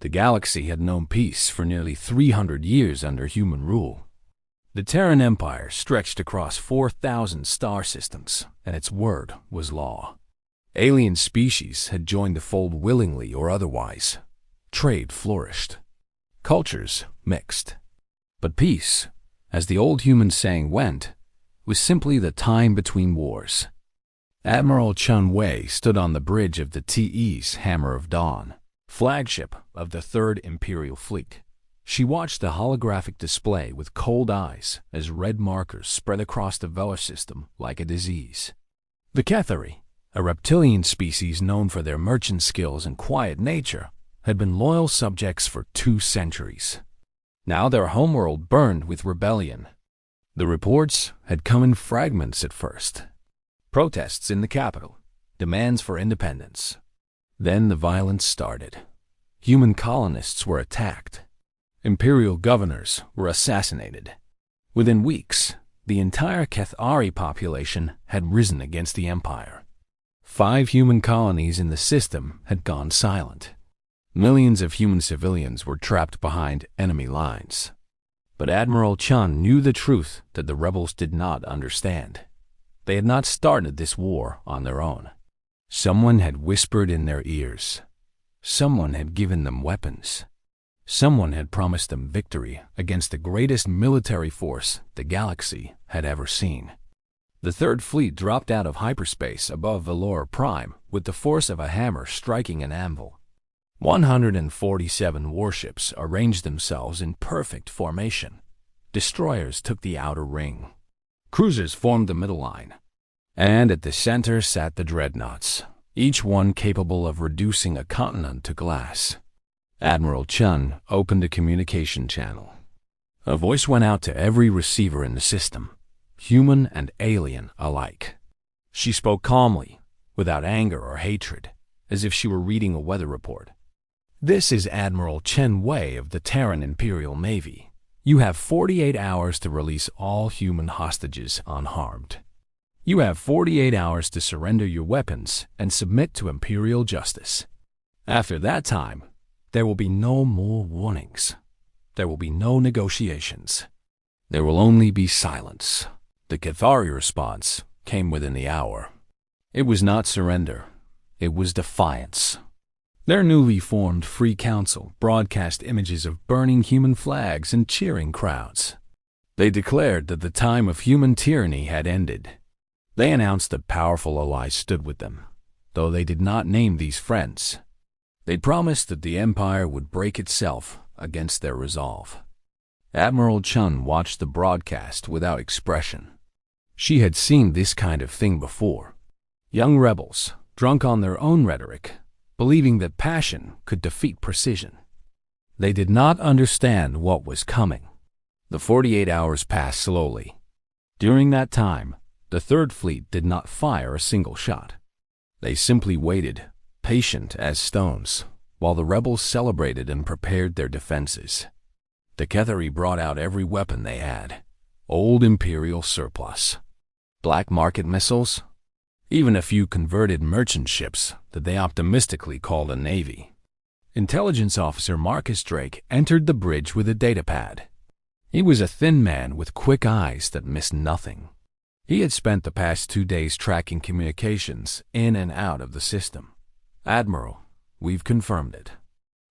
The galaxy had known peace for nearly 300 years under human rule. The Terran Empire stretched across 4,000 star systems, and its word was law. Alien species had joined the fold willingly or otherwise. Trade flourished. Cultures mixed. But peace, as the old human saying went, was simply the time between wars. Admiral Chun Wei stood on the bridge of the TE's Hammer of Dawn, flagship of the Third Imperial Fleet. She watched the holographic display with cold eyes as red markers spread across the Vela system like a disease. The Kethari, a reptilian species known for their merchant skills and quiet nature, had been loyal subjects for 2 centuries. Now their homeworld burned with rebellion. The reports had come in fragments at first. Protests in the capital, demands for independence. Then the violence started. Human colonists were attacked. Imperial governors were assassinated. Within weeks, the entire Kethari population had risen against the Empire. 5 human colonies in the system had gone silent. Millions of human civilians were trapped behind enemy lines. But Admiral Chun knew the truth that the rebels did not understand. They had not started this war on their own. Someone had whispered in their ears. Someone had given them weapons. Someone had promised them victory against the greatest military force the galaxy had ever seen. The Third Fleet dropped out of hyperspace above Valor Prime with the force of a hammer striking an anvil. 147 warships arranged themselves in perfect formation. Destroyers took the outer ring. Cruisers formed the middle line. And at the center sat the dreadnoughts, each one capable of reducing a continent to glass. Admiral Chun opened a communication channel. A voice went out to every receiver in the system, human and alien alike. She spoke calmly, without anger or hatred, as if she were reading a weather report. This is Admiral Chen Wei of the Terran Imperial Navy. You have 48 hours to release all human hostages unharmed. You have 48 hours to surrender your weapons and submit to Imperial justice. After that time, there will be no more warnings. There will be no negotiations. There will only be silence. The Kethari response came within the hour. It was not surrender. It was defiance. Their newly formed Free Council broadcast images of burning human flags and cheering crowds. They declared that the time of human tyranny had ended. They announced that powerful allies stood with them, though they did not name these friends. They promised that the Empire would break itself against their resolve. Admiral Chun watched the broadcast without expression. She had seen this kind of thing before. Young rebels, drunk on their own rhetoric, believing that passion could defeat precision. They did not understand what was coming. The 48 hours passed slowly. During that time, the Third Fleet did not fire a single shot. They simply waited, patient as stones, while the rebels celebrated and prepared their defenses. The Kethari brought out every weapon they had, old Imperial surplus, black market missiles, even a few converted merchant ships that they optimistically called a navy. Intelligence Officer Marcus Drake entered the bridge with a datapad. He was a thin man with quick eyes that missed nothing. He had spent the past 2 days tracking communications in and out of the system. Admiral, we've confirmed it.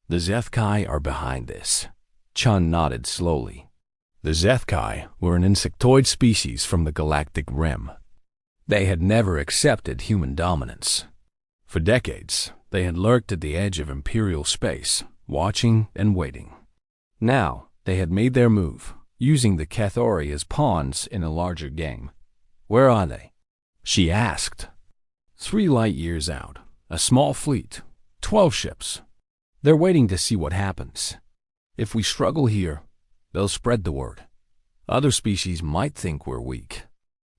The Zethkai are behind this. Chun nodded slowly. The Zethkai were an insectoid species from the Galactic Rim. They had never accepted human dominance. For decades, they had lurked at the edge of Imperial space, watching and waiting. Now, they had made their move, using the Kethari as pawns in a larger game. Where are they? She asked. 3 light years out, a small fleet, 12 ships. They're waiting to see what happens. If we struggle here, they'll spread the word. Other species might think we're weak.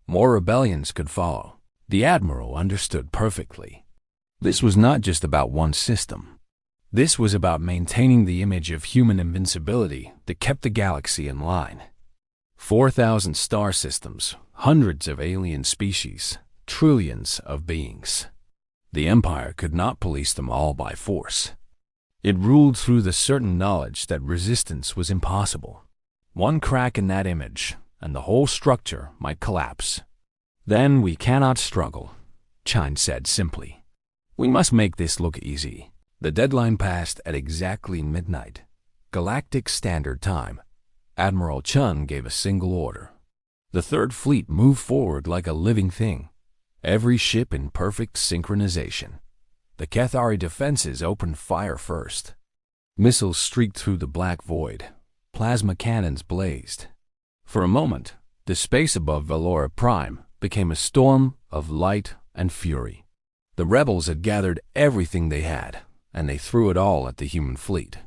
More rebellions could follow. The Admiral understood perfectly. This was not just about one system. This was about maintaining the image of human invincibility that kept the galaxy in line. 4,000 star systems, hundreds of alien species, trillions of beings. The Empire could not police them all by force. It ruled through the certain knowledge that resistance was impossible. One crack in that image, and the whole structure might collapse. "Then we cannot struggle," Chine said simply. "We must make this look easy." The deadline passed at exactly midnight, Galactic Standard Time. Admiral Chun gave a single order. The Third Fleet moved forward like a living thing, every ship in perfect synchronization. The Cathari defenses opened fire first. Missiles streaked through the black void. Plasma cannons blazed. For a moment, the space above Valora Prime became a storm of light and fury. The rebels had gathered everything they had, and they threw it all at the human fleet.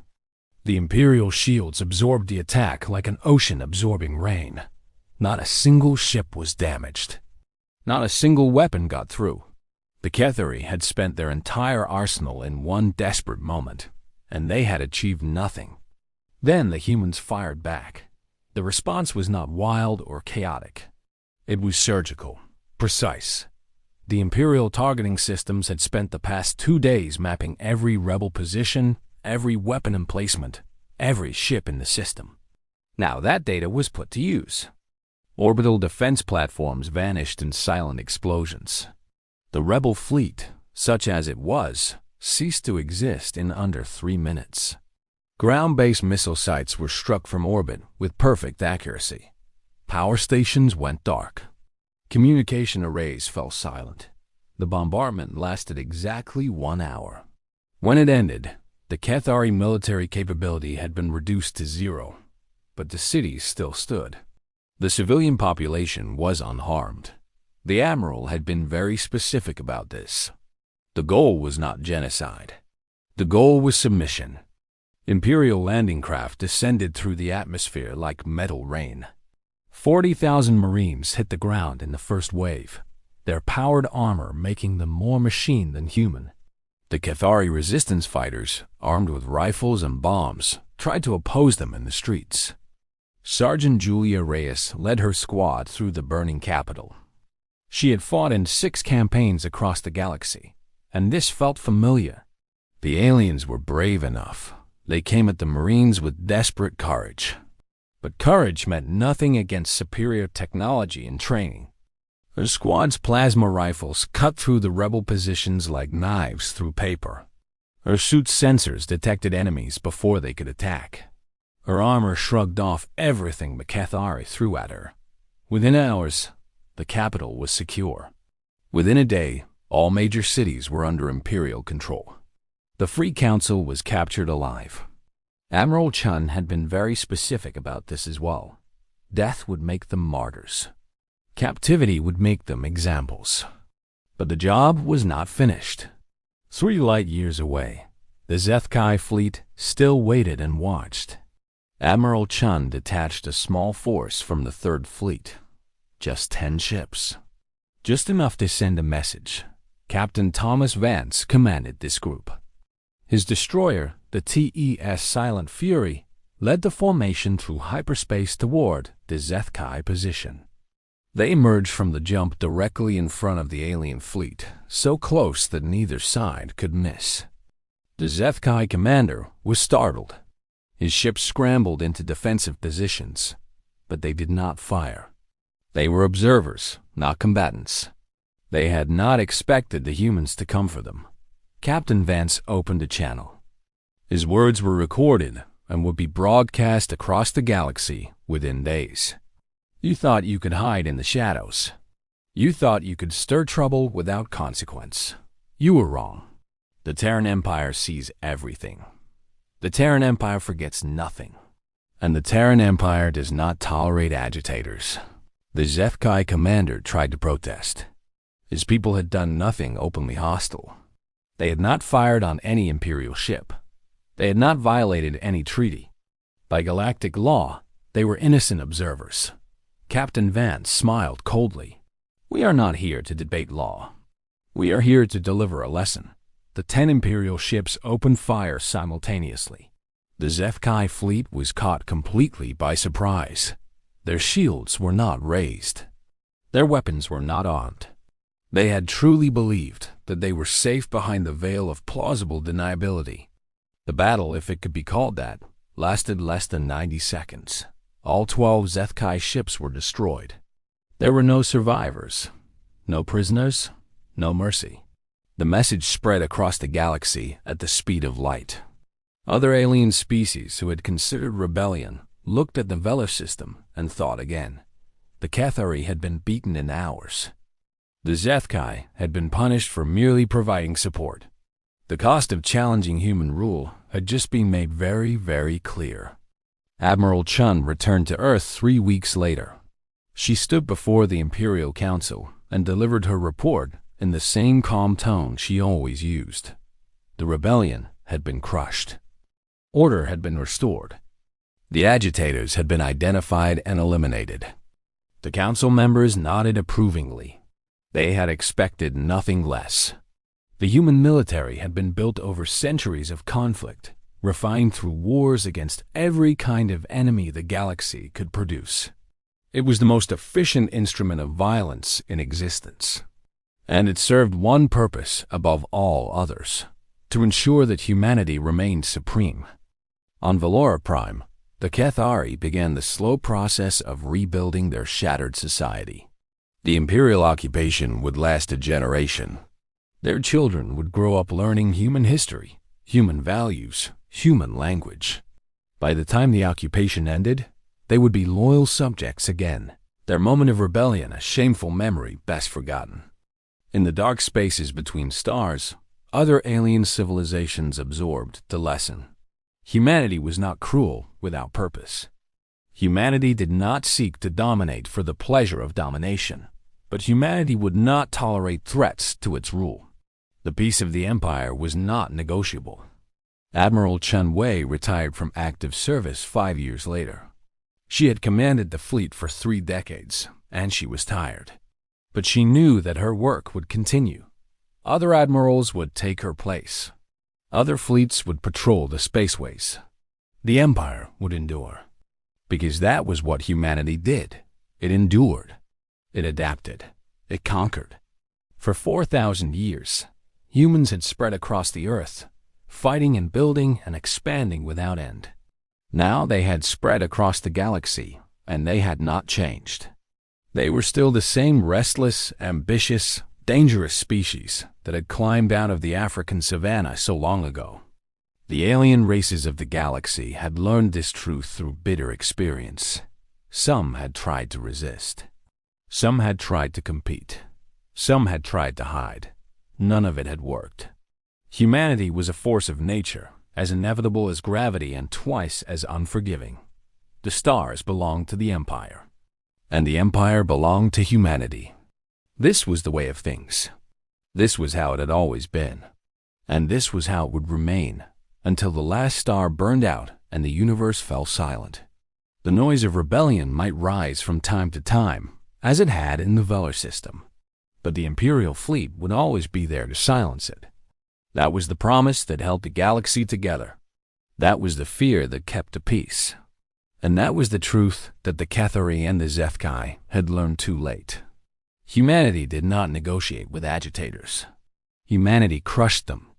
The Imperial shields absorbed the attack like an ocean absorbing rain. Not a single ship was damaged. Not a single weapon got through. The Cathari had spent their entire arsenal in one desperate moment, and they had achieved nothing. Then the humans fired back. The response was not wild or chaotic. It was surgical, precise. The Imperial targeting systems had spent the past 2 days mapping every rebel position, every weapon emplacement, every ship in the system. Now that data was put to use. Orbital defense platforms vanished in silent explosions. The rebel fleet, such as it was, ceased to exist in under 3 minutes. Ground-based missile sites were struck from orbit with perfect accuracy. Power stations went dark. Communication arrays fell silent. The bombardment lasted exactly 1 hour. When it ended, the Cathari military capability had been reduced to 0, but the cities still stood. The civilian population was unharmed. The Admiral had been very specific about this. The goal was not genocide. The goal was submission. Imperial landing craft descended through the atmosphere like metal rain. 40,000 Marines hit the ground in the first wave, their powered armor making them more machine than human. The Cathari resistance fighters, armed with rifles and bombs, tried to oppose them in the streets. Sergeant Julia Reyes led her squad through the burning capital. She had fought in 6 campaigns across the galaxy, and this felt familiar. The aliens were brave enough. They came at the Marines with desperate courage. But courage meant nothing against superior technology and training. Her squad's plasma rifles cut through the rebel positions like knives through paper. Her suit's sensors detected enemies before they could attack. Her armor shrugged off everything the Cathari threw at her. Within hours, the capital was secure. Within a day, all major cities were under Imperial control. The Free Council was captured alive. Admiral Chun had been very specific about this as well. Death would make them martyrs. Captivity would make them examples. But the job was not finished. 3 light years away, the Zethkai fleet still waited and watched. Admiral Chun detached a small force from the Third Fleet. Just 10 ships. Just enough to send a message. Captain Thomas Vance commanded this group. His destroyer, the TES Silent Fury, led the formation through hyperspace toward the Zethkai position. They emerged from the jump directly in front of the alien fleet, so close that neither side could miss. The Zethkai commander was startled. His ships scrambled into defensive positions, but they did not fire. They were observers, not combatants. They had not expected the humans to come for them. Captain Vance opened a channel. His words were recorded and would be broadcast across the galaxy within days. You thought you could hide in the shadows. You thought you could stir trouble without consequence. You were wrong. The Terran Empire sees everything. The Terran Empire forgets nothing. And the Terran Empire does not tolerate agitators. The Zethkai commander tried to protest. His people had done nothing openly hostile. They had not fired on any Imperial ship. They had not violated any treaty. By galactic law, they were innocent observers. Captain Vance smiled coldly. We are not here to debate law. We are here to deliver a lesson. The 10 Imperial ships opened fire simultaneously. The Zethkai fleet was caught completely by surprise. Their shields were not raised. Their weapons were not armed. They had truly believed that they were safe behind the veil of plausible deniability. The The battle, if it could be called that, lasted less than 90 seconds. All 12 HFY ships were destroyed. There were no survivors, no prisoners, no mercy. The message spread across the galaxy at the speed of light. Other alien species who had considered rebellion looked at the Velar system and thought again. The Cathari had been beaten in hours. The HFY had been punished for merely providing support. The cost of challenging human rule had just been made very, very clear. Admiral Chun returned to Earth 3 weeks later. She stood before the Imperial Council and delivered her report in the same calm tone she always used. The rebellion had been crushed. Order had been restored. The agitators had been identified and eliminated. The council members nodded approvingly. They had expected nothing less. The human military had been built over centuries of conflict, refined through wars against every kind of enemy the galaxy could produce. It was the most efficient instrument of violence in existence. And it served one purpose above all others: to ensure that humanity remained supreme. On Valora Prime, the Cathari began the slow process of rebuilding their shattered society. The Imperial occupation would last a generation. Their children would grow up learning human history, human values, human language. By the time the occupation ended, they would be loyal subjects again, their moment of rebellion a shameful memory best forgotten. In the dark spaces between stars, other alien civilizations absorbed the lesson. Humanity was not cruel without purpose. Humanity did not seek to dominate for the pleasure of domination, but humanity would not tolerate threats to its rule. The peace of the Empire was not negotiable. Admiral Chen Wei retired from active service 5 years later. She had commanded the fleet for 3 decades, and she was tired. But she knew that her work would continue. Other admirals would take her place. Other fleets would patrol the spaceways. The Empire would endure. Because that was what humanity did. It endured. It adapted. It conquered. For 4,000 years, humans had spread across the Earth, fighting and building and expanding without end. Now they had spread across the galaxy, and they had not changed. They were still the same restless, ambitious, dangerous species that had climbed out of the African savanna so long ago. The alien races of the galaxy had learned this truth through bitter experience. Some had tried to resist. Some had tried to compete. Some had tried to hide. None of it had worked. Humanity was a force of nature, as inevitable as gravity and twice as unforgiving. The stars belonged to the Empire, and the Empire belonged to humanity. This was the way of things. This was how it had always been, and this was how it would remain until the last star burned out and the universe fell silent. The noise of rebellion might rise from time to time, as it had in the Velar system, but the Imperial fleet would always be there to silence it. That was the promise that held the galaxy together. That was the fear that kept the peace. And that was the truth that the Cathari and the HFY had learned too late. Humanity did not negotiate with agitators. Humanity crushed them